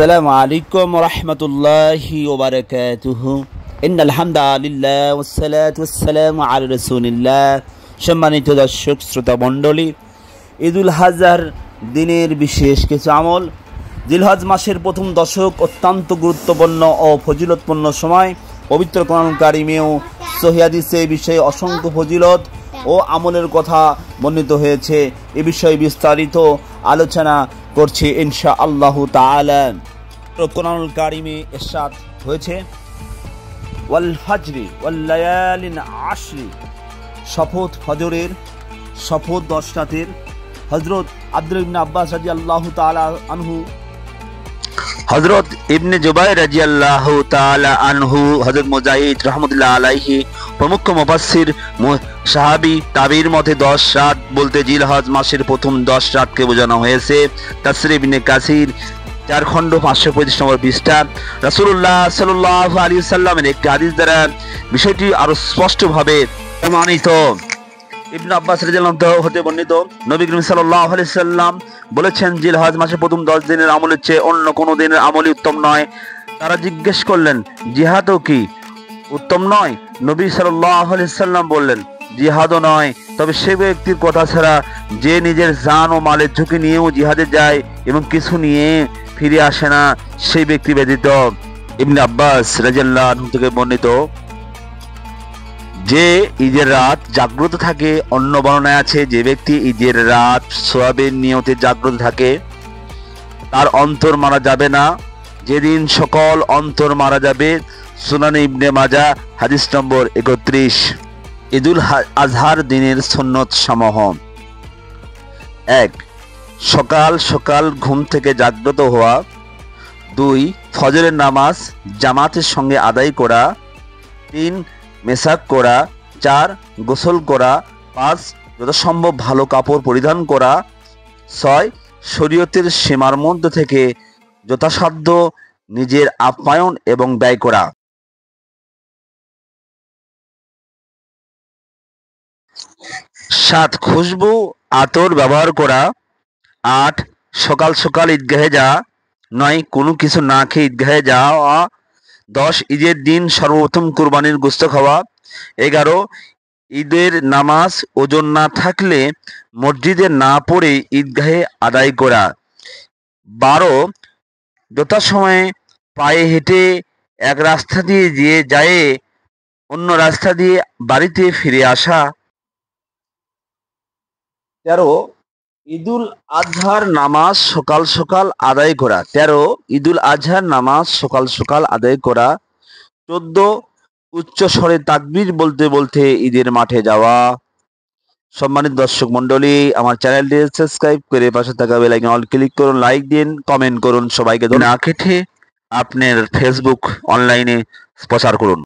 আসসালামু আলাইকুম রহমতুল্লাহি ওয়া বারাকাতুহু ইন্নাল হামদুলিল্লাহ ওয়াসসালাতু ওয়াসসালামু আলা রাসূলিল্লাহ। সম্মানিত দর্শক শ্রোতা মণ্ডলী, ঈদুল আজহার দিনের বিশেষ কিছু আমল। জিলহজ মাসের প্রথম দশক অত্যন্ত গুরুত্বপূর্ণ ও ফজিলতপূর্ণ সময়। পবিত্র কোরআনুল কারিমেও সহিহ হাদিসে এই বিষয়ে অসংখ্য ফজিলত ও আমলের কথা বর্ণিত হয়েছে। এ বিষয়ে বিস্তারিত আলোচনা করছি ইনশাআল্লাহ তাআলা। কোরআনুল কারিমে ইরশাদ হয়েছে, ওয়াল ফাজরি ওয়াল লায়ালিন আশরি, শপথ ফজরের, শপথ 10 রাতের। হযরত আব্দুল্লাহ ইবনে আব্বাস রাদিয়াল্লাহু তাআলা আনহু, হযরত ইবনে জুবাইর রাদিয়াল্লাহু তাআলা আনহু, হযরত মুজাহিদ রাহমাতুল্লাহ আলাইহি প্রমুখ মুফাসসির সাহাবী তাবির মতে 10 রাত বলতে জিলহজ মাসের প্রথম 10 রাতকে বোঝানো হয়েছে। তাফসীর ইবনে কাসির 4 খণ্ড 535 নম্বর পৃষ্ঠা। রাসূলুল্লাহ সাল্লাল্লাহু আলাইহি ওয়াসাল্লামের একটি হাদিস দ্বারা বিষয়টি আরো স্পষ্টভাবে প্রমাণিত। ইবনে আব্বাস রাদিয়াল্লাহু হতে বর্ণিত, নবী করিম সাল্লাল্লাহু আলাইহি ওয়াসাল্লাম বলেছেন, জিলহজ মাসের প্রথম 10 দিনের আমলের চেয়ে অন্য কোনো দিনের আমলই উত্তম নয়। তারা জিজ্ঞেস করলেন, জিহাদও কি উত্তম নয়? নবী সাল্লাল্লাহু আলাইহি ওয়াসাল্লাম বললেন, জিহাদও নয়, তবে সে ব্যক্তির কথা ছাড়া যে নিজের জান ও মালের ঝুঁকি নিয়েও জিহাদে যায় এবং কিছু নিয়ে ফিরে আসে না, সেই ব্যক্তি ব্যতীত। ইবনে আব্বাস রাদিয়াল্লাহু আনহু থেকে বর্ণিত যে ঈদের রাত জাগ্রত থাকে। অন্য বর্ণনায় আছে, যে ব্যক্তি ঈদের রাত সোয়াবের নিয়তে জাগ্রত থাকে তার অন্তর মারা যাবে না, যেদিন সকল অন্তর মারা যাবে। সুনানে ইবনে মাজাহ হাদিস নম্বর 31। ঈদুল আজহার দিনের সুন্নত সমূহ: 1. সকাল সকাল ঘুম থেকে জাগ্রত হওয়া। 2. ফজরের নামাজ জামাতের সঙ্গে আদায় করা। 3. মেসাক করা। 4. গোসল করা। 5. যথাসম্ভব ভালো কাপড় পরিধান করা। 6. শরীয়তের সীমার মধ্যে থেকে যথাসাধ্য নিজের আপ্যায়ন এবং ব্যয় করা। 7. খুশবু আতর ব্যবহার করা। 8. সকাল সকাল ঈদগাহে যাওয়া। 9. কোনো কিছু না খেয়ে ঈদগাহে যাওয়া। 10. ঈদের দিন সর্বপ্রথম কুরবানির গোশত খাওয়া। 11. ঈদের নামাজ ওজন না থাকলে মসজিদে না পড়ে ঈদগাহে আদায় করা। 12. যথাসময়ে পায়ে হেঁটে এক রাস্তা দিয়ে যায় অন্য রাস্তা দিয়ে বাড়িতে ফিরে আসা। 13. ঈদুল আজহার নামাজ সকাল সকাল আদায় করা। 13. ঈদুল আজহার নামাজ সকাল সকাল আদায় করা। 14. উচ্চ স্বরে তাকবীর বলতে বলতে ঈদের মাঠে যাওয়া। সম্মানিত দর্শক মণ্ডলী, আমার চ্যানেলটি সাবস্ক্রাইব করে পাশে থাকা বেল আইকন অল ক্লিক করুন, লাইক দিন, কমেন্ট করুন। সবাইকে না কেটে আপনার ফেসবুক অনলাইনে প্রচার করুন।